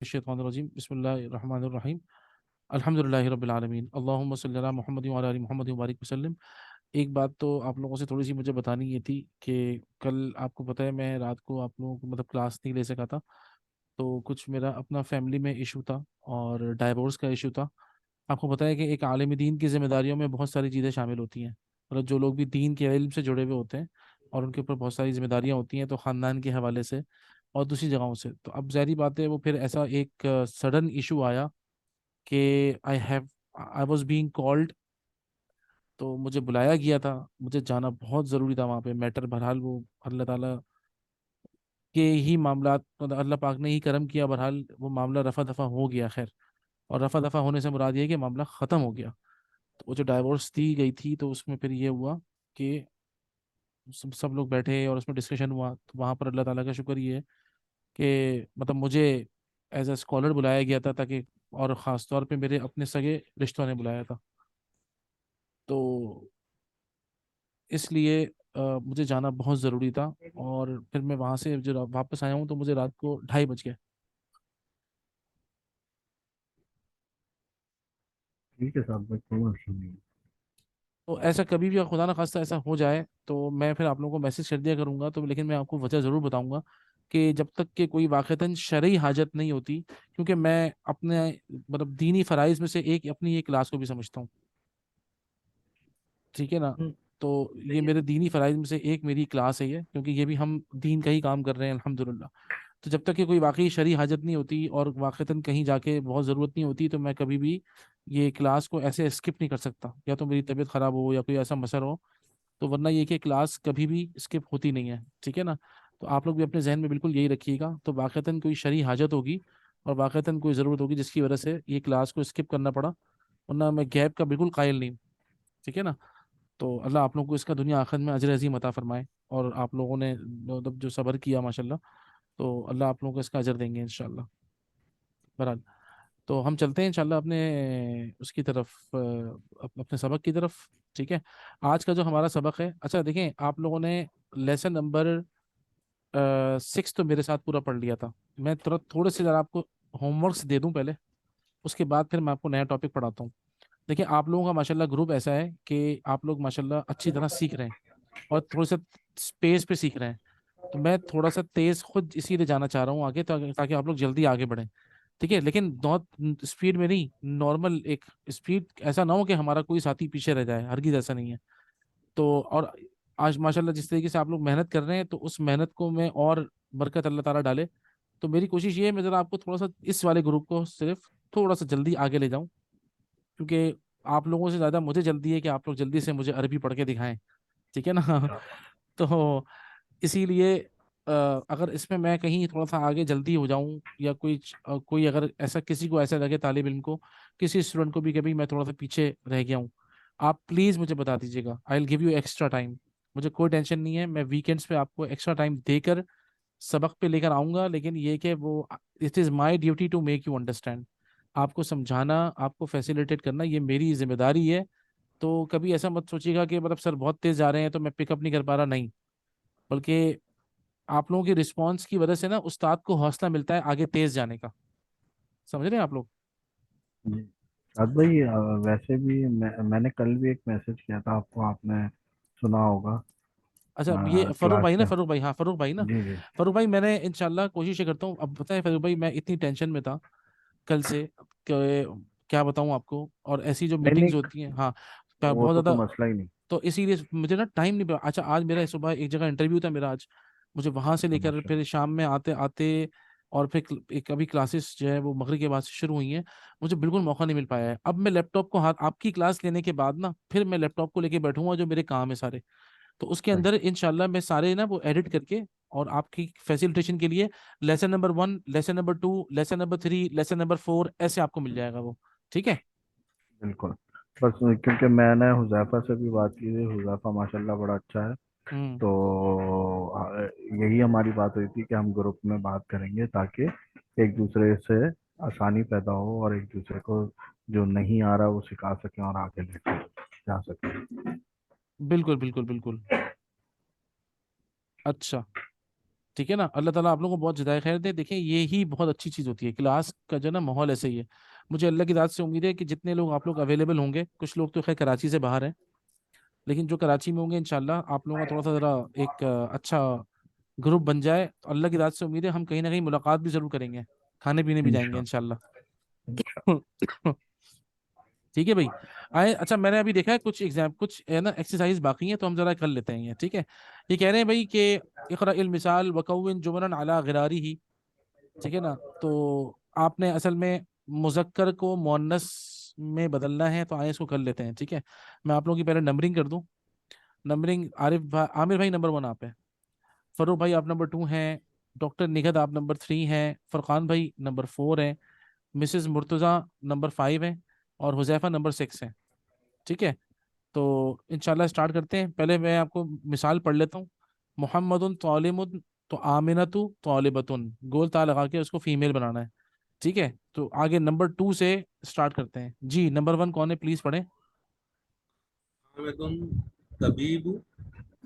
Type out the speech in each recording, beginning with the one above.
الشیطان الرجیم بسم اللہ الرحمن الرحیم الحمدللہ رب العالمین اللہم صلی علی محمد وعلی آل محمد وبارک وسلم۔ ایک بات تو آپ لوگوں سے تھوڑی سی مجھے بتانی یہ تھی کہ کل آپ کو پتہ ہے میں رات کو آپ لوگوں کو کلاس نہیں لے سکا تھا، تو کچھ میرا اپنا فیملی میں ایشو تھا اور ڈائیورس کا ایشو تھا۔ آپ کو پتہ ہے کہ ایک عالم دین کی ذمہ داریوں میں بہت ساری چیزیں شامل ہوتی ہیں، جو لوگ بھی دین کے علم سے جڑے ہوئے ہوتے ہیں اور ان کے اوپر بہت ساری ذمہ داریاں ہوتی ہیں، تو خاندان کے حوالے سے اور دوسری جگہوں سے، تو اب ظاہری بات ہے وہ پھر ایسا ایک سڈن ایشو آیا کہ آئی واز بینگ کالڈ، تو مجھے بلایا گیا تھا، مجھے جانا بہت ضروری تھا وہاں پہ۔ میٹر بہرحال وہ اللہ تعالیٰ کے ہی معاملات، اللہ پاک نے ہی کرم کیا، بہرحال وہ معاملہ رفع دفع ہو گیا، خیر۔ اور رفع دفع ہونے سے مراد یہ ہے کہ معاملہ ختم ہو گیا۔ تو وہ جو ڈائیورس دی گئی تھی تو اس میں پھر یہ ہوا کہ سب لوگ بیٹھے اور اس میں ڈسکشن ہوا، تو وہاں پر اللہ تعالیٰ کا شکر یہ ہے کہ مجھے ایز اے اسکالر بلایا گیا تھا، تاکہ اور خاص طور پہ میرے اپنے سگے رشتوں نے بلایا تھا، تو اس لیے مجھے جانا بہت ضروری تھا۔ اور پھر میں وہاں سے جو واپس آیا ہوں تو مجھے رات کو 2:30 بج گئے۔ ٹھیک ہے صاحب بھائی، کوئی مسئلہ نہیں۔ تو ایسا کبھی بھی خدا نہ خواستہ ایسا ہو جائے تو میں پھر آپ لوگوں کو میسج کر دیا کروں گا، تو لیکن میں آپ کو وجہ ضرور بتاؤں گا کہ جب تک کہ کوئی واقعتاً شرعی حاجت نہیں ہوتی، کیونکہ میں اپنے دینی فرائض میں سے ایک اپنی ایک کلاس کو بھی سمجھتا ہوں، ٹھیک ہے نا؟ تو یہ میرے دینی فرائض میں سے ایک میری کلاس ہے یہ، کیونکہ یہ بھی ہم دین کا ہی کام کر رہے ہیں الحمدللہ۔ تو جب تک کہ کوئی واقعی شرعی حاجت نہیں ہوتی اور واقعتاً کہیں جا کے بہت ضرورت نہیں ہوتی، تو میں کبھی بھی یہ کلاس کو ایسے اسکپ نہیں کر سکتا، یا تو میری طبیعت خراب ہو یا کوئی ایسا مسئلہ ہو، تو ورنہ یہ کہ کلاس کبھی بھی اسکپ ہوتی نہیں ہے، ٹھیک ہے نا؟ تو آپ لوگ بھی اپنے ذہن میں بالکل یہی رکھیے گا، تو واقعتاً کوئی شرعی حاجت ہوگی اور واقعتاً کوئی ضرورت ہوگی جس کی وجہ سے یہ کلاس کو اسکپ کرنا پڑا، ورنہ میں گیپ کا بالکل قائل نہیں ہوں، ٹھیک ہے نا؟ تو اللہ آپ لوگوں کو اس کا دنیا آخرت میں اجر عظیم عطا فرمائے، اور آپ لوگوں نے جو صبر کیا ماشاءاللہ، تو اللہ آپ لوگوں کو اس کا اجر دیں گے انشاءاللہ۔ بہرحال تو ہم چلتے ہیں انشاءاللہ اپنے اس کی طرف، اپنے سبق کی طرف، ٹھیک ہے؟ آج کا جو ہمارا سبق ہے، اچھا دیکھیں، آپ لوگوں نے لیسن نمبر 6 تو میرے ساتھ پورا پڑھ لیا تھا۔ میں تھوڑے سے ذرا آپ کو ہوم ورکس دے دوں پہلے، اس کے بعد پھر میں آپ کو نیا ٹاپک پڑھاتا ہوں۔ دیکھیں آپ لوگوں کا ماشاءاللہ گروپ ایسا ہے کہ آپ لوگ ماشاءاللہ اچھی طرح سیکھ رہے ہیں اور تھوڑے سے اسپیس پہ سیکھ رہے ہیں، تو میں تھوڑا سا تیز خود اسی لیے جانا چاہ رہا ہوں آگے، تاکہ آپ لوگ جلدی آگے بڑھیں، ٹھیک ہے؟ لیکن بہت اسپیڈ میں نہیں، نارمل ایک اسپیڈ، ایسا نہ ہو کہ ہمارا کوئی ساتھی پیچھے رہ جائے، ہرگز ایسا نہیں ہے۔ تو اور آج ماشاءاللہ جس طریقے سے آپ لوگ محنت کر رہے ہیں، تو اس محنت کو میں اور برکت اللہ تعالیٰ ڈالے، تو میری کوشش یہ ہے میں ذرا آپ کو تھوڑا سا اس والے گروپ کو صرف تھوڑا سا جلدی آگے لے جاؤں، کیونکہ آپ لوگوں سے زیادہ مجھے جلدی ہے کہ آپ لوگ جلدی سے مجھے عربی پڑھ کے دکھائیں، ٹھیک ہے نا؟ تو اسی لیے اگر اس میں کہیں تھوڑا سا آگے جلدی ہو جاؤں، یا کوئی اگر ایسا کسی کو ایسا لگے، طالب علم کو، کسی اسٹوڈنٹ کو بھی کبھی میں تھوڑا سا پیچھے رہ گیا ہوں، آپ پلیز مجھے بتا دیجیے گا، I will give you extra time. مجھے کوئی ٹینشن نہیں ہے، میں ویکینڈس پہ آپ کو ایکسٹرا ٹائم دے کر سبق پہ لے کر آؤں گا، لیکن یہ کہ وہ it is my duty to make you understand, آپ کو سمجھانا، آپ کو فیسیلیٹیٹ کرنا، یہ میری ذمہ داری ہے۔ تو کبھی ایسا مت سوچیے گا کہ سر بہت تیز جا رہے ہیں تو میں پک اپ نہیں کر پا رہا، نہیں، بلکہ آپ لوگوں کی رسپانس کی وجہ سے نا استاد کو حوصلہ ملتا ہے آگے تیز جانے کا، سمجھ رہے ہیں آپ لوگ؟ جی سعد بھائی، ویسے بھی میں نے کل بھی ایک میسج کیا تھا آپ کو، آپ نے سنا ہوگا اچھا یہ فاروق کلاس بھائی نا، کا۔ فاروق بھائی، ہاں فاروق بھائی نا، جی جی فاروق بھائی میں نے انشاءاللہ کوشش یہ کرتا ہوں، اب پتہ ہے فاروق بھائی میں اتنی ٹینشن میں تھا کل سے کہ کیا بتاؤں آپ کو، اور ایسی جو نہیں نہیں، میٹنگز ہوتی ہیں، ہاں وہ بہت تو زیادہ، مسئلہ ہی نہیں۔ تو اسی لیے مجھے نا ٹائم نہیں پڑا۔ اچھا آج میرا صبح ایک جگہ انٹرویو تھا میرا آج، مجھے وہاں سے اچھا لے کر ماشاء پھر اللہ۔ شام میں آتے آتے، اور پھر ایک ابھی کلاسز جو ہے وہ مغرب کے بعد سے شروع ہوئی ہیں، مجھے بالکل موقع نہیں مل پایا ہے۔ اب میں لیپ ٹاپ کو ہاتھ، آپ کی کلاس لینے کے بعد نا پھر میں لیپ ٹاپ کو لے کے بیٹھوں گا جو میرے کام ہے سارے، تو اس کے صحیح، اندر انشاءاللہ میں سارے نا وہ ایڈٹ کر کے، اور آپ کی فیسیلیٹیشن کے لیے lesson number 1، lesson number 2، lesson number 3، lesson number 4، ایسے آپ کو مل جائے گا وہ، ٹھیک ہے؟ بالکل۔ بس کیونکہ میں نے حذیفہ سے بھی بات کی تھی، حذیفہ ماشاء اللہ بڑا اچھا ہے، ہوں، تو یہی ہماری بات ہوئی تھی کہ ہم گروپ میں بات کریں گے تاکہ ایک دوسرے سے آسانی پیدا ہو، اور ایک دوسرے کو جو نہیں آ رہا وہ سکھا سکیں اور آگے لے کے جا سکیں۔ بالکل بالکل بالکل۔ اچھا ٹھیک ہے نا. اللہ تعالیٰ آپ لوگوں کو بہت جزائے خیر دے. دیکھیں یہی بہت اچھی چیز ہوتی ہے کلاس کا جو نا ماحول ایسے ہی ہے. مجھے اللہ کی ذات سے امید ہے کہ جتنے لوگ آپ لوگ اویلیبل ہوں گے, کچھ لوگ تو خیر کراچی سے باہر ہیں, لیکن جو کراچی میں ہوں گے انشاءاللہ آپ لوگوں کا تھوڑا سا ذرا ایک اچھا گروپ بن جائے. تو اللہ کی ذات سے امید ہے ہم کہیں نہ کہیں ملاقات بھی ضرور کریں گے, کھانے پینے بھی جائیں گے انشاءاللہ. ٹھیک ہے بھائی. اچھا میں نے ابھی دیکھا ہے کچھ ہے نا ایکسرسائز باقی ہیں, تو ہم ذرا کر لیتے ہیں یہ. ٹھیک ہے, یہ کہہ رہے ہیں بھائی کہ اقرا المثال وکون جملا علی غراری ہی. ٹھیک ہے نا, تو آپ نے اصل میں مذکر کو مؤنث میں بدلنا ہے, تو آئے اس کو کر لیتے ہیں. ٹھیک ہے, میں آپ لوگوں کی پہلے نمبرنگ کر دوں. نمبرنگ عامر بھائی نمبر 1 آپ ہیں, فروخ بھائی آپ نمبر 2 ہیں, ڈاکٹر نگہت آپ نمبر 3 ہیں, فرقان بھائی نمبر 4 ہیں, مسز مرتضی نمبر 5 ہیں, اور حذیفہ نمبر 6 ہیں. ٹھیک ہے, تو انشاءاللہ اسٹارٹ کرتے ہیں. پہلے میں آپ کو مثال پڑھ لیتا ہوں. محمد طالب, تو آمنۃ طالبۃ, گول تا لگا کے اس کو فیمیل بنانا ہے. ٹھیک ہے, تو آگے نمبر 2 سے اسٹارٹ کرتے ہیں. جی نمبر 1 کون ہے, پلیز پڑھیں. حامد طبیب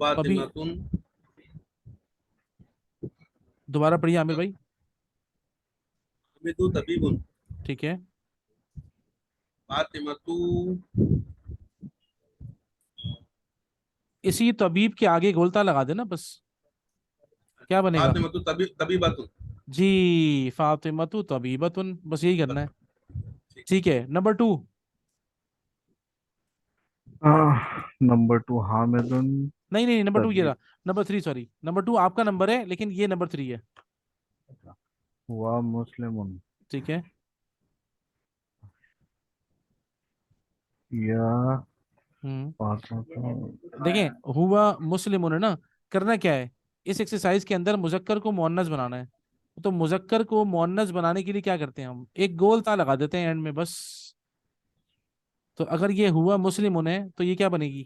ابھی فاطمۃ. دوبارہ پڑھیے عامر بھائی. حامد طبیب ٹھیک ہے, فاطمۃ. اسی طبیب کے آگے گولتا لگا دینا بس, کیا بنے گا. فاطمۃ طبیبۃ. جی فاطمۃ طبیبۃ, بس یہی کرنا ہے. ٹھیک. ٹھیک ہے, نمبر 2. نمبر 2 حامد نہیں نہیں, نمبر 2 یہ طبیب. رہا. نمبر 3 سوری, نمبر 2 آپ کا نمبر ہے لیکن یہ نمبر 3 ہے. ہوا مسلم. ٹھیک ہے, یا ہوں فاطمہ. دیکھیں ہوا مسلم ہے نا, کرنا کیا ہے اس ایکسرسائز کے اندر, مذکر کو مؤنث بنانا ہے. تو مذکر کو مؤنث بنانے کے لیے کیا کرتے ہیں ہم, ایک گول تا لگا دیتے ہیں اینڈ میں بس. تو اگر یہ ہوا مسلم ہے تو یہ کیا بنے گی,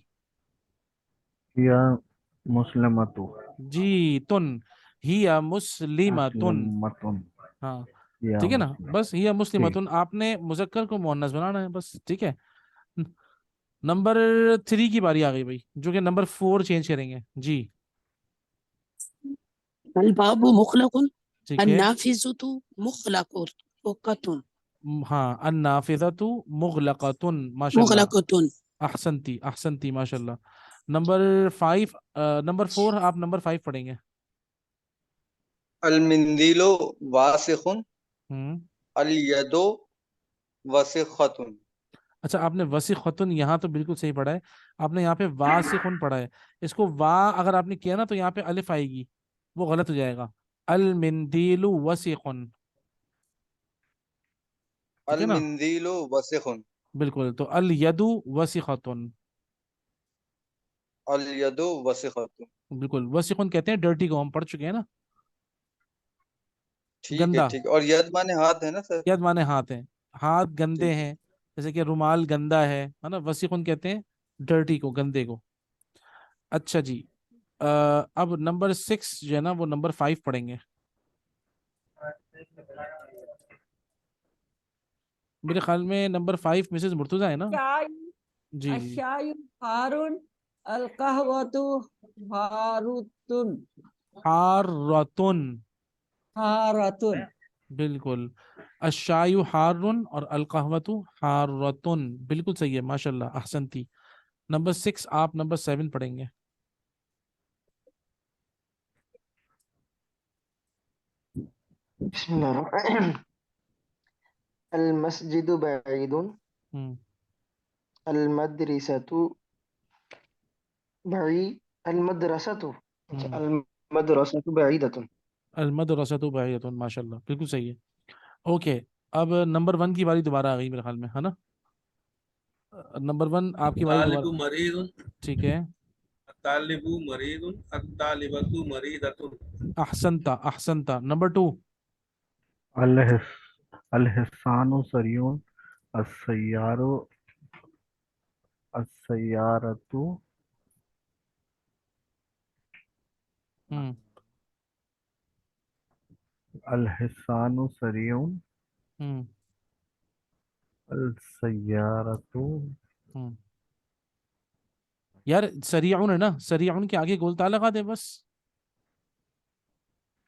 یا مسلمۃ. جی تن, ہی مسلمتن. مسلمۃ. ہاں یا ٹھیک ہے نا, مسلم. بس ہی ٹھیک. مسلمتن, آپ نے مذکر کو مؤنث بنانا ہے بس. ٹھیک ہے, نمبر 3 کی باری آ گئی بھائی, جو کہ نمبر 4 چینج کریں گے. جی الباب مغلق ٹھیک ہے, النافذة مغلقة ہاں النافذۃ مغلقۃ, ماشاء اللہ. مغلقة. احسنتی احسنتی ماشاء اللہ. نمبر 5, نمبر 4 آپ نمبر 5 پڑھیں گے. المندیل واسخ ہوں الید وسخۃ. اچھا, آپ نے وسیختن یہاں تو بالکل صحیح پڑھا ہے. آپ نے یہاں پہ واسخن پڑھا ہے. اس کو وا اگر آپ نے کیا نا تو یہاں پہ الف آئے گی, وہ غلط ہو جائے گا. المندیل وسخن. ٹھیک ہے نا, المندیل وسخ بالکل. تو الید وسختن, الید وسخۃ. بالکل. وسخن کہتے ہیں ڈرٹی کو, ہم پڑھ چکے ہیں نا, ٹھیک ہے گندا. ٹھیک ہے. اور ید مانے ہاتھ ہے نا سر. ید مانے ہاتھ ہیں, ہاتھ گندے ٹھیک ہے. ہیں, جیسے کہ رومال گندا ہے نا. وسیقن کہتے ہیں ڈرٹی کو, گندے کو. اچھا جی, اب نمبر 6 جو ہے نا وہ نمبر 5 پڑھیں گے. میرے خیال میں نمبر 5 مسز مرتضی ہے نا. جی جی, الشاي حار القهوة حارة حارتن, حارة. بالکل. الشائی حارن اور القہوۃ حارتن, بالکل صحیح ہے ماشاء اللہ, احسنتی. نمبر 6 آپ نمبر 7 پڑھیں گے. بسم اللہ الرحمن الرحیم. المسجد بعید ہوں المدرسة بعید المدرسة ہوں المدرسة بعیدة. المدرسۃ بعیدۃ, ماشاء اللہ بالکل صحیح ہے. اوکے, اب نمبر 1 کی باری دوبارہ آ گئی میرے خیال میں, ہے نا. نمبر 1 آپ کی باری طالب دوبارہ. مریض. ٹھیک ہے, طالب مریض الطالبۃ مریضۃ. احسنتا احسنتا. نمبر 2. الحسان سریون. السیار السیارۃ. ہوں الحسان سریون ہوں السیارۃ. ہوں یار سریعون ہے نا, سریعون کے آگے گولتا لگا دے بس.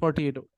48।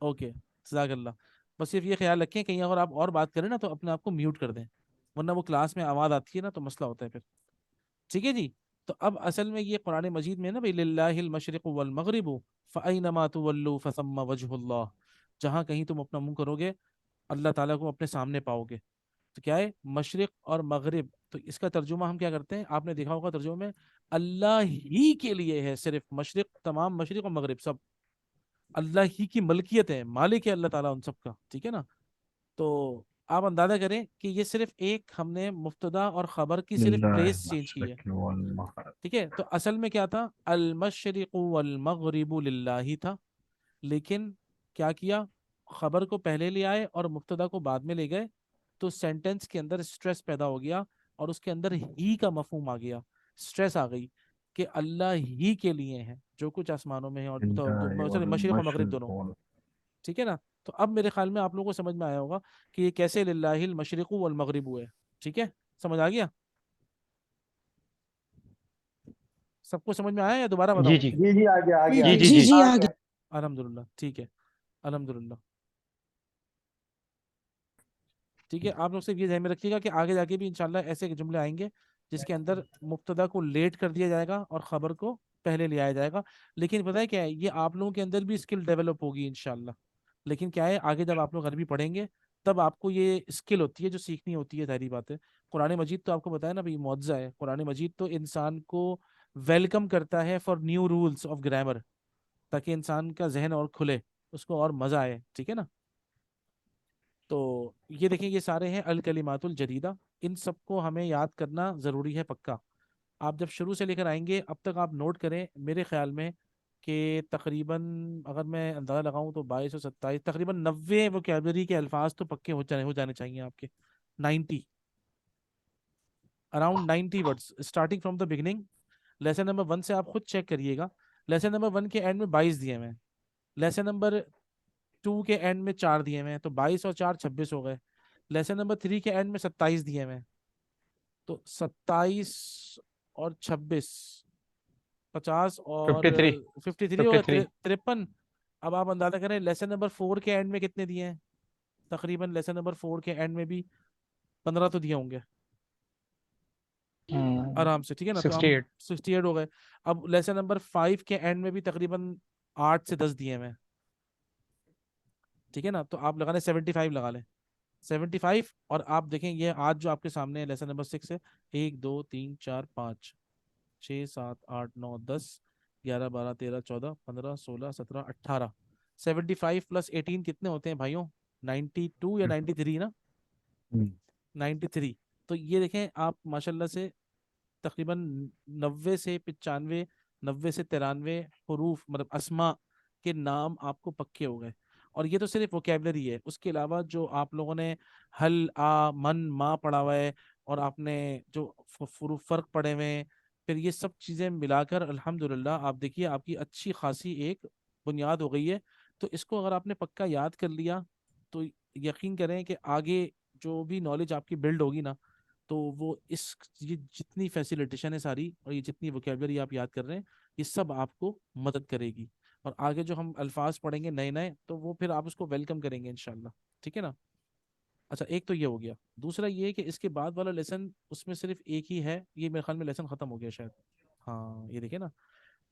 اوکے جزاک اللہ. بس صرف یہ خیال رکھیں کہیں اگر آپ اور بات کریں نا تو اپنے آپ کو میوٹ کر دیں, ورنہ وہ کلاس میں آواز آتی ہے نا تو مسئلہ ہوتا ہے پھر. ٹھیک ہے جی. تو اب اصل میں یہ قرآن مجید میں نا بھائی للہ المشرق والمغرب فأینما تولوا فثم وجہ اللہ, جہاں کہیں تم اپنا منہ کرو گے اللہ تعالیٰ کو اپنے سامنے پاؤ گے. تو کیا ہے مشرق اور مغرب, تو اس کا ترجمہ ہم کیا کرتے ہیں, آپ نے دیکھا ہوگا ترجمہ میں اللہ ہی کے لیے ہے, صرف مشرق, تمام مشرق اور مغرب سب اللہ ہی کی ملکیت ہے, مالک ہے اللہ تعالیٰ ان سب کا. ٹھیک ہے نا. تو آپ اندازہ کریں کہ یہ صرف ایک ہم نے مبتدا اور خبر کی صرف للہ پلیس چینج کی ہے. المشرق والمغرب. ٹھیک ہے. تو اصل میں کیا تھا, المشرق والمغرب للہ تھا, لیکن کیا کیا, خبر کو پہلے لے آئے اور مبتدا کو بعد میں لے گئے, تو سینٹنس کے اندر اسٹریس پیدا ہو گیا اور اس کے اندر ہی کا مفہوم آ گیا, اسٹریس آ گئی کہ اللہ ہی کے لیے ہے جو کچھ آسمانوں میں ہے اور للہ مشرق اور مغرب المشرق دونوں. ٹھیک ہے نا. تو اب میرے خیال میں آپ لوگوں کو سمجھ میں آیا ہوگا کہ یہ کیسے للہ المشرق والمغرب ہے. ٹھیک ہے, سمجھ آ گیا سب کو, سمجھ میں آیا یا دوبارہ جی بتاؤں؟ جی جی جی آگے آگے جی جی جی جی آگے آگے. الحمدللہ. ٹھیک ہے, الحمدللہ. ٹھیک ہے, آپ لوگ صرف یہ ذہن میں رکھیے گا کہ آگے جا کے بھی انشاءاللہ ایسے جملے آئیں گے جس کے اندر مبتدا کو لیٹ کر دیا جائے گا اور خبر کو پہلے لے آیا جائے گا. لیکن پتہ ہے کیا ہے, یہ آپ لوگوں کے اندر بھی اسکل ڈیولپ ہوگی انشاءاللہ. لیکن کیا ہے, آگے جب آپ لوگ عربی پڑھیں گے تب آپ کو یہ اسکل ہوتی ہے جو سیکھنی ہوتی ہے, ساری باتیں. قرآن مجید تو آپ کو بتایا نا بھائی معجزہ ہے. قرآن مجید تو انسان کو ویلکم کرتا ہے for new rules of grammar, تاکہ انسان کا ذہن اور کھلے, اس کو اور مزہ آئے. ٹھیک ہے نا. تو یہ دیکھیں یہ سارے ہیں الکلمات الجدیدہ, ان سب کو ہمیں یاد کرنا ضروری ہے پکا. آپ جب شروع سے لے کر آئیں گے اب تک آپ نوٹ کریں میرے خیال میں کہ تقریباً اگر میں اندازہ لگاؤں تو 22 اور 27 تقریباً 90 ووکیبلری کے الفاظ تو پکے ہو جانے چاہیے آپ کے. 90 around 90 words starting from the beginning. Lesson number 1 سے آپ خود چیک کریے گا. لیسن نمبر 1 کے اینڈ میں 22 دیے ہوئے ہیں, لیسن نمبر 2 کے اینڈ میں 4 دیے ہوئے ہیں, تو 22 اور 4 26 ہو گئے. لیسن نمبر 3 کے اینڈ میں 27 دیے ہوئے ہیں, تو 27 اور 26 50 اور 53 53 ہو گئے, 53 53. اب آپ اندازہ کریں لیسن نمبر 4 کے اینڈ میں کتنے دیے ہیں, تقریباً لیسن نمبر 4 کے اینڈ میں بھی 15 تو دیے ہوں گے آرام سے. ٹھیک ہے نا. تو ہم 68 68 ہو گئے. اب لیسن نمبر 5 کے اینڈ میں بھی تقریباً 8 سے 10 دیے ہوئے ہیں. ٹھیک ہے نا. تو آپ لگا لیں 75 لگا لیں 75. اور آپ دیکھیں یہ آج جو آپ کے سامنے ہے لیسن نمبر 6 ہے, 1 2 3 4 5 6 7 8 9 10 11 12 13 14 15 16 17 18 75 پلس 18 کتنے ہوتے ہیں بھائیوں, 92 یا 93 نا, 93. تو یہ دیکھیں آپ ماشاءاللہ سے تقریباً 90 سے 95 90 سے 93 حروف مطلب اسما کے نام آپ کو پکے ہو گئے. اور یہ تو صرف ووکیبلری ہے, اس کے علاوہ جو آپ لوگوں نے حل آ من ما پڑھا ہوا ہے اور آپ نے جو فرق پڑھے ہوئے ہیں, پھر یہ سب چیزیں ملا کر الحمدللہ آپ دیکھیے آپ کی اچھی خاصی ایک بنیاد ہو گئی ہے. تو اس کو اگر آپ نے پکا یاد کر لیا تو یقین کریں کہ آگے جو بھی نالج آپ کی بلڈ ہوگی نا, تو وہ یہ جتنی فیسیلیٹیشن ہے ساری اور یہ جتنی ووکیبلری آپ یاد کر رہے ہیں یہ سب آپ کو مدد کرے گی. اور آگے جو ہم الفاظ پڑھیں گے نئے نئے تو وہ پھر آپ اس کو ویلکم کریں گے انشاءاللہ. ٹھیک ہے نا. اچھا ایک تو یہ ہو گیا. دوسرا یہ ہے کہ اس کے بعد والا لیسن اس میں صرف ایک ہی ہے, یہ میرے خیال میں لیسن ختم ہو گیا شاید. ہاں یہ دیکھیں نا.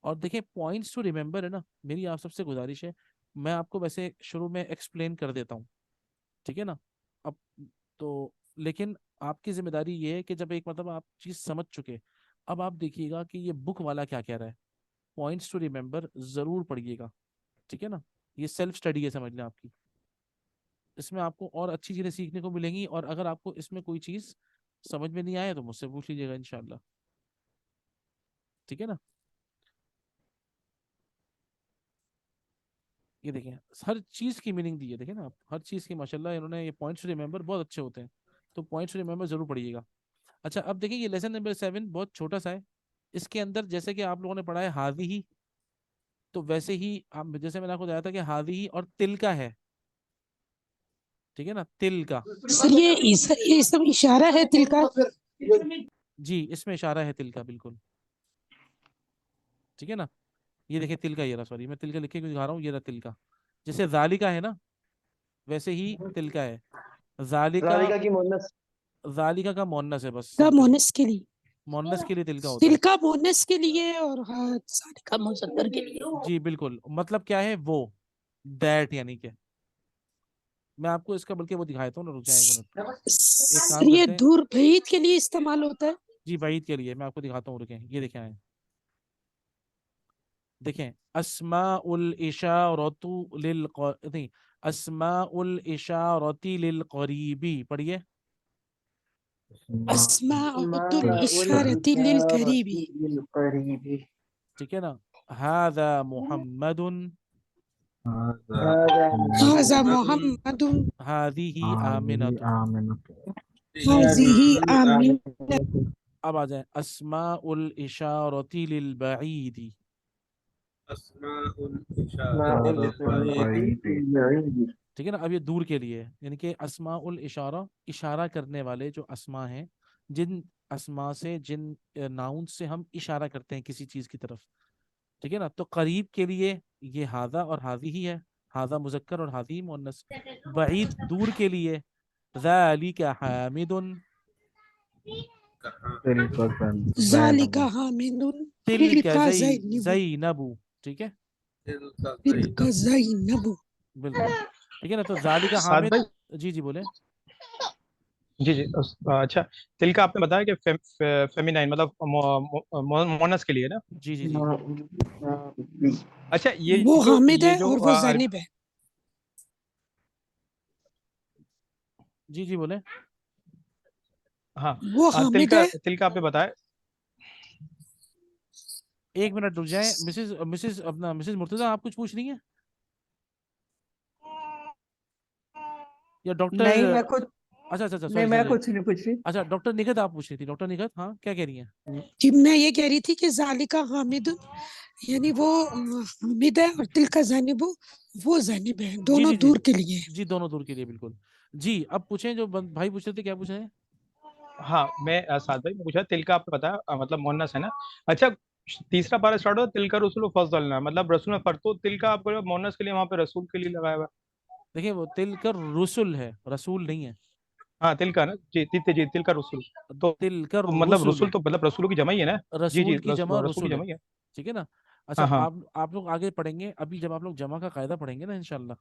اور دیکھیں پوائنٹس ٹو ریمبر ہے نا, میری آپ سب سے گزارش ہے, میں آپ کو ویسے شروع میں ایکسپلین کر دیتا ہوں. ٹھیک ہے نا. اب تو لیکن آپ کی ذمہ داری یہ ہے کہ جب ایک مطلب آپ چیز سمجھ چکے, اب آپ دیکھیے گا کہ یہ بک والا کیا کہہ رہا ہے. پوائنٹس ٹو ریمبر ضرور پڑھیے گا. ٹھیک ہے نا. یہ سیلف اسٹڈی ہے سمجھ لیں آپ کی, اس میں آپ کو اور اچھی چیزیں سیکھنے کو ملیں گی. اور اگر آپ کو اس میں کوئی چیز سمجھ میں نہیں آئے تو مجھ سے پوچھ لیجیے گا انشاءاللہ. ٹھیک ہے نا. یہ دیکھیں ہر چیز کی میننگ دی ہے, دیکھیں نا آپ, ہر چیز کی ماشاءاللہ انہوں نے یہ پوائنٹس ریمبر بہت اچھے ہوتے ہیں, تو پوائنٹس ریمبر ضرور پڑھیے گا. اچھا اب دیکھیں یہ لیسن نمبر 7 بہت چھوٹا سا ہے. اس کے اندر جیسے کہ آپ لوگوں نے پڑھا ہے ہاذی ہی, تو ویسے ہی جیسے میں نے آپ کو بتایا تھا کہ ہاذی ہی اور تل کا ہے. ٹھیک ہے نا, تل کا. سر یہ سب اشارہ ہے تل کا. جی اس میں اشارہ ہے تل کا بالکل. ٹھیک ہے نا. یہ دیکھیں تل کا، یہ رہا، سوری میں تل کا لکھ کے کیوں دکھا رہا ہوں، یہ رہا تل کا، جیسے ذالکا ہے نا ویسے ہی تل کا ہے، ذالکا، ذالکا کی مونس. ذالکا کا مونس ہے بس کا سمپل، مونس کے لیے، مونس کے لیے تل کا ہوتا ہے. تلکا مونس کے لیے اور کا مذکر کے لیے. جی بالکل، مطلب کیا ہے وہ، دیٹ یعنی کہ میں آپ کو اس کا بلکہ وہ دکھایا تھا نا، رک جائیں ایک منٹ، ایک سر کام یہ کرتے ہیں، دور بعید کے لیے استعمال ہوتا ہے. جی بعید کے لیے میں آپ کو دکھاتا ہوں، رکیں یہ دیکھیں آئیں، دیکھیں اسماء الاشارۃ نہیں، اسماء الاشارۃ للقریبی، پڑھیے، اسماء اسماء الاشارۃ الاشارۃ للقریب. للقریب. ٹھیک ہے نا، هذا محمد، هذا هذا محمد، محمد، هذه هذه آمنة. آمنة. هذه آمنة. اب آ جائیں اسماء الاشارۃ للبعید، اسماء اسماء الاشارة الاشارۃ بعید. للبعید. ٹھیک ہے نا. اب یہ دور کے لیے، یعنی کہ اسماء الاشارہ، اشارہ کرنے والے جو اسماء ہیں، جن اسماء سے، جن ناؤن سے ہم اشارہ کرتے ہیں کسی چیز کی طرف، ٹھیک ہے نا. تو قریب کے لیے یہ ہاذا اور ہاذی ہی ہے، ہاذا مذکر اور ہاذی مؤنث. بعید دور کے لیے ذالک حامد، تلك ذالک زینب، حامد، تلک تلک زینب، زینب، ٹھیک ہے تلک زینب. بالکل، ٹھیک ہے نا. تو ذالک سعد حامد، بھائی، جی جی بولیں. جی جی اچھا، تل کا آپ نے بتایا کہ فیمینائن مطلب مونس کے لیے نا. جی جی جی اچھا وہ حامد یہ ہے جو اور وہ زینب ہے. جی جی بولیں. ہاں وہ حامد ہے. تل کا آپ نے بتایا. ایک منٹ رک جائیں، مسز اپنا مسز مرتضی آپ کچھ پوچھ رہی ہیں یا ڈاکٹر؟ نہیں میں کچھ اچھا اچھا اچھا، نہیں سوری میں سوری، کچھ نہیں پوچھ رہی. اچھا ڈاکٹر نگہت آپ پوچھ رہی تھی، ڈاکٹر نگہت ہاں کیا کہہ رہی ہیں؟ جی میں یہ کہہ رہی تھی کہ ذالک حامد یعنی وہ حامد ہے، اور تلک زینب وہ زینب ہے، جی دونوں جی جی دور کے لیے. جی دونوں دور کے لیے بالکل. جی اب پوچھیں، جو بھائی پوچھ رہے تھے کیا پوچھ رہے ہیں؟ ہاں میں سعد بھائی میں پوچھا تل کا آپ نے بتایا مطلب مونس ہے نا. اچھا تیسرا پارا اسٹارٹ ہوا تل کا رسول فضلنا، مطلب رسول میں فرق، تو تل کا آپ کو مونس کے لیے وہاں پہ رسول کے لیے لگایا ہوا ہے. دیکھیں وہ تل کر رسول ہے، رسول نہیں ہے. ہاں تل کا نا، جی تل کا رسول، تو تل کر مطلب رسول، رسول تو مطلب رسولوں کی جمع ہی ہے نا. جی جی رسول کی جمع رسول کی رسول ہے، جمع ہی ہے. ٹھیک ہے نا. ہاں اچھا ہاں آپ لوگ آگے پڑھیں گے، ابھی جب آپ لوگ جمع کا قاعدہ پڑھیں گے نا انشاءاللہ،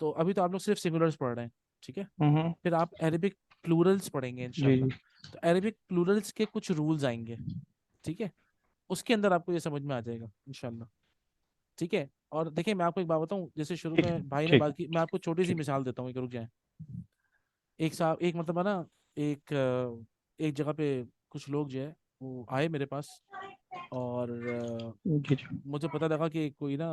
تو ابھی تو آپ لوگ صرف سنگولرز پڑھ رہے ہیں، ٹھیک ہے. ہوں، پھر آپ عربک پلورلز پڑھیں گے جی انشاءاللہ. جی تو عربک پلورلز کے کچھ رولز آئیں گے، ٹھیک ہے، اس کے اندر آپ کو یہ سمجھ میں آ جائے گا انشاءاللہ، ٹھیک ہے. اور دیکھیں میں آپ کو ایک بات بتاؤں، جیسے شروع ٹھیک میں بھائی نے ٹھیک بات کی، میں آپ کو چھوٹی سی ٹھیک. مثال دیتا ہوں، ایک رک جائیں. ایک صاحب، ایک مرتبہ نا، ایک جگہ پہ کچھ لوگ جو ہے وہ آئے میرے پاس، اور جی جی مجھے پتہ لگا کہ کوئی نا،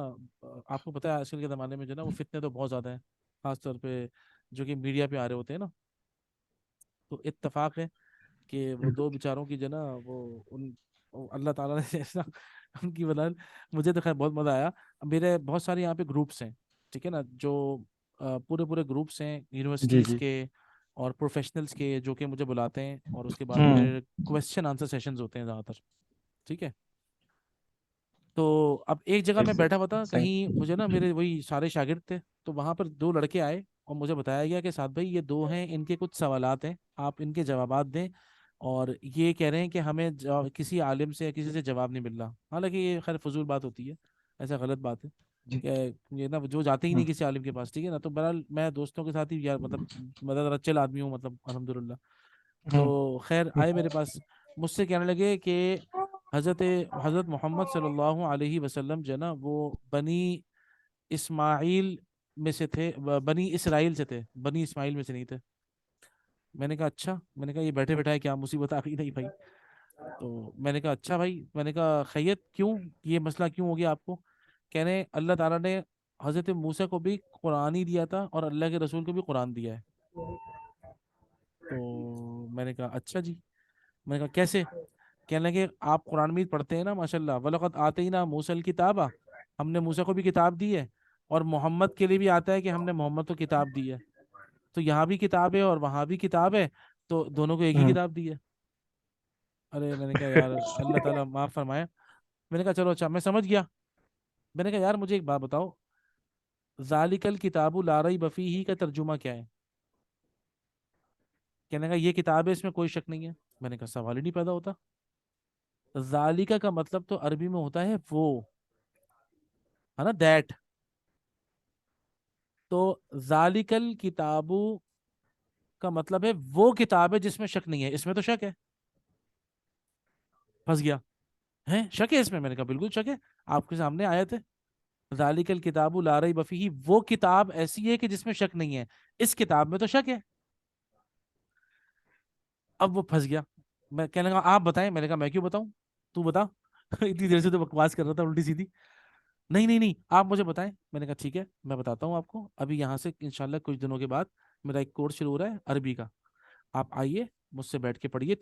آپ کو پتہ ہے آج کل کے زمانے میں جو ہے نا وہ فتنے تو بہت زیادہ ہیں، خاص طور پہ جو کہ میڈیا پہ آ رہے ہوتے ہیں نا. تو اتفاق ہے کہ وہ دو بیچاروں کی جو ہے نا اللہ تعالیٰ نے ایسا ان کی بلال، مجھے تو خیر بہت مزہ آیا. میرے بہت سارے یہاں پہ گروپس ہیں، ٹھیک ہے نا، جو پورے گروپس ہیں جی یونیورسٹیز جی. کے اور پروفیشنلز کے، جو کہ مجھے بلاتے ہیں، اور اس کے بعد ہوں میرے کویسچن آنسر سیشنز ہوتے ہیں زیادہ تر، ٹھیک ہے. تو اب ایک جگہ میں بیٹھا ہوا تھا کہیں، مجھے نا میرے وہی سارے شاگرد تھے، تو وہاں پر دو لڑکے آئے اور مجھے بتایا گیا کہ سعد بھائی یہ دو ہیں، ان کے کچھ سوالات ہیں، آپ ان کے جوابات دیں، اور یہ کہہ رہے ہیں کہ ہمیں کسی عالم سے یا کسی سے جواب نہیں مل رہا. حالانکہ یہ خیر فضول بات ہوتی ہے، ایسا غلط بات ہے جی. کہ یہ نا جو جاتے ہی نہیں کسی عالم کے پاس، ٹھیک ہے نا. تو بہرحال میں دوستوں کے ساتھ ہی یار مطلب ذرا چل آدمی ہوں، مطلب الحمدللہ. تو خیر آئے میرے پاس، مجھ سے کہنے لگے کہ حضرت محمد صلی اللہ علیہ وسلم جو ہے نا وہ بنی اسماعیل میں سے تھے، بنی اسرائیل سے تھے، بنی اسماعیل میں سے نہیں تھے. میں نے کہا اچھا، میں نے کہا یہ بیٹھے بیٹھائے کیا مصیبت آ گئی نہیں بھائی. تو میں نے کہا اچھا بھائی، میں نے کہا خیت کیوں، یہ مسئلہ کیوں ہو گیا آپ کو؟ کہنے اللہ تعالیٰ نے حضرت موسیٰ کو بھی قرآن ہی دیا تھا، اور اللہ کے رسول کو بھی قرآن دیا ہے. تو میں نے کہا اچھا جی. میں نے کہا کیسے؟ کہنے لگے آپ قرآن مجید پڑھتے ہیں نا ماشاء اللہ، وَلَقَدْ آتَيْنَا مُوسَى الْكِتَابَ، ہم نے موسیٰ کو بھی کتاب دی ہے، اور محمد کے لیے بھی آتا ہے کہ ہم نے محمد کو کتاب دی ہے. تو یہاں بھی کتاب ہے اور وہاں بھی کتاب ہے، تو دونوں کو ایک ہی کتاب دی ہے. ارے میں نے کہا یار اللہ تعالیٰ معاف فرمائے. میں نے کہا چلو اچھا میں سمجھ گیا، میں نے کہا یار مجھے ایک بات بتاؤ، ذالک الکتاب لا ریب فیہ کا ترجمہ کیا ہے؟ کہنے کا یہ کتاب ہے، اس میں کوئی شک نہیں ہے۔ میں نے کہا سوال ہی نہیں پیدا ہوتا۔ ذالکہ کا مطلب تو عربی میں ہوتا ہے وہ، ہے نا، دیٹ۔ تو ذالک الکتاب کا مطلب ہے وہ کتاب ہے جس میں شک نہیں ہے، اس میں تو شک ہے۔ پھنس گیا ہے، شک ہے اس میں؟ میں نے کہا بالکل شک ہے، آپ کے سامنے آیت ہے ذالک الکتاب لا ریب فیہ، وہ کتاب ایسی ہے کہ جس میں شک نہیں ہے، اس کتاب میں تو شک ہے۔ اب وہ پھنس گیا، میں کہنے لگا آپ بتائیں۔ میں نے کہا میں کیوں بتاؤں، تو بتا اتنی دیر سے تو بکواس کر رہا تھا الٹی سیدھی۔ نہیں نہیں نہیں، آپ مجھے بتائیں۔ میں نے کہا ٹھیک ہے میں بتاتا ہوں آپ کو، ابھی یہاں سے انشاءاللہ کچھ دنوں کے بعد میرا ایک کورس شروع ہو رہا ہے عربی کا، آپ آئیے مجھ سے بیٹھ کے پڑھیے۔